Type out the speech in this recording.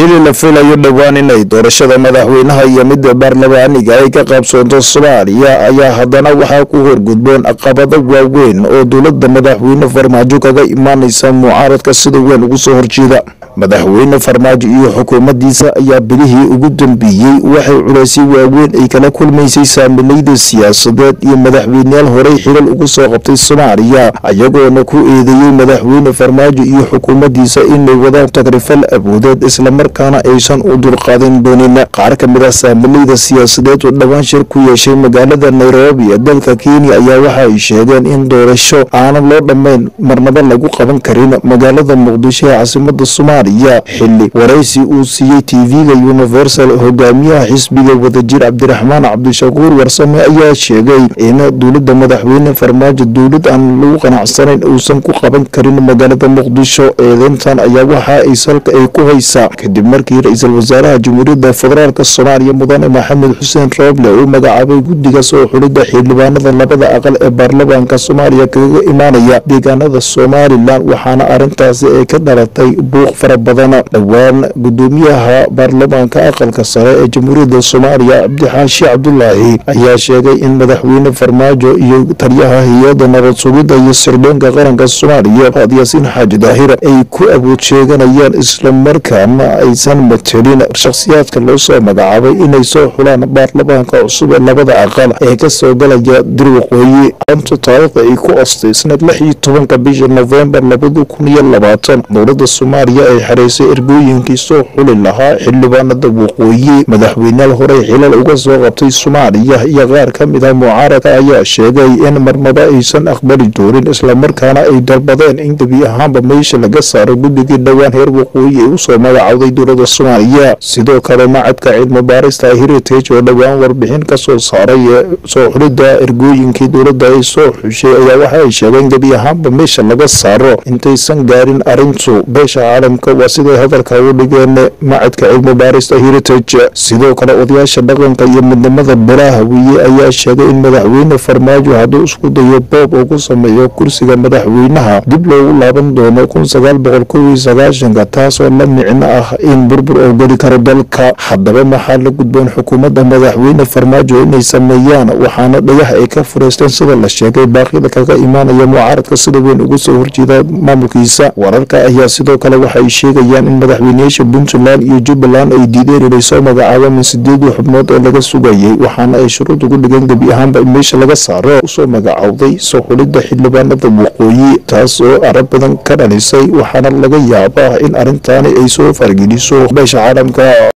xili la filayo dhawaan inay doorashada madaxweynaha iyo midda baarlamaaniga ay ka qaybsoonto Soomaaliya ayaa haddana waxaa ku horgudboon caqabado waaweyn oo dowladda madaxweyne Farmaajo kaga imaanaysa mucaaradka sida weyn ugu soo horjeeda. madaxweyne Farmaajo iyo xukuumaddiisa ayaa bilihii ugu dambeeyay waxay culays waaweyn ay kala kulmaysay saamileyda siyaasadeed iyo madaxweynayaal horey xilal ugu soo qabtay Soomaaliya ayagoona ku eedeeyay madaxweyne Farmaajo iyo xukuumaddiisa inay wadaan tagrifal awoodeed isla markaana aysan u dulqaadan doonin. qaar ka mid ah saamileyda siyaasadeed oo dhawaan shir ku yeeshay magaalada Nairobi ee dalka Kenya ayaa waxa ay sheegeen in doorasho aanan loo dhammayn marnaba lagu qaban karin magaalada Muqdisho ee caasimadda Soomaaliya. xilli waraysi uu siiyay TV-ga Universal hogaamiyaha xisbiga wadajir Cabdiraxmaan Cabdishakuur Warsame ayaa sheegay in dowladda madaxweyne Farmaajo dowlad aan lagu qanacsanayn uusan ku qaban karin magaalada Muqdisho. eedeyntan ayaa waxa ay salka ay ku haysaa kadib markii ra'iisul wasaaraha Jamhuuriyadda Federaalka Soomaaliya Mudane Maxamed Xuseen Roble uu magacaabay guddiga soo xulidda xildhibaanada labada aqal ee baarlamaanka Soomaaliya kaga imaanaya deegaanada Somaliland waxaana arrintaasi ay ka dhalatay buuq fara badan. dhawaan gudoomiyaha baarlamaanka aqalka sare ee Jamhuuriyadda Soomaaliya Cabdixaashi Cabdullaahi ayaa sheegay in madaxweyne Farmaajo iyo taliyaha hay'adda nabad sugidda iyo sirdoonka qaranka Soomaaliya Yaasiin Xaaji Daahir ay ku awood sheeganayaan isla markaana aysan matelin shakhsiyaadka loo soo magacaabay inay soo xulaan baarlamaanka cusub ee labada aqal ee ka soo galaya dir waqooyi. inta taariikhda ay ku asteysnayd 16 bisha November 2020 dowladda Soomaaliya ay xareysay ergooyinkii soo xuli lahaa xildhibaanada waqooyi. madaxweynayaal horey xilal uga soo qabtay Soomaaliya iyo qaar ka mid ah mucaaradka ayaa sheegay in marnaba aysan aqbali doonin isla markaana ay dalbadeen in gebi ahaanba meesha laga saaro guddigii dhawaan heer waqooyi ay u soo magacawday dowladda Soomaaliya. sidoo kale macadka cilmi baarista Heritage oo dhawaan warbixin ka soo saaray soo xulidda ergooyinkii dowladda ay soo xushay ayaa waxa ay sheegeen gebi ahaanba meesha laga saaro intaysan gaarin arrintu beesha caalamka waa siday hadalka u dhigeen macadka cilmi baarista Heritage. sidoo kale odayaasha dhaqanka iyo midnimada beelaha wiye ayaa sheegay in madaxweyne Farmaajo hadduu isku dayo boob uu ku sameeyo kursiga madaxweynaha dib loogu laaban doono 1990 taasoo la micno ah in burbur oo geli karo dalka. haddaba maxaa la gudboon xukuumadda madaxweyne Farmaajo inay sameeyaan waxaana dhagax ay ka fureysteen sida la sheegay baaqyada kaga imaanaya mucaaradka sida weyn ugu soo horjeeda maamulkiisa. wararka ayaa sidoo kale waxay sheegayaan in madaxweynayaasha Puntland iyo Jubbaland ay diideen inay soo magacaabaan 8 xubnood oo laga sugayay waxaana ay shuruud ugu dhigeen gebi ahaanba in meesha laga saaro usoo magacawday soo xulidda xildhibaanada waqooyi taas oo arag badan ka dhalisay waxaana laga yaabaa in arrintaani ay soo fargeliso beesha caalamka.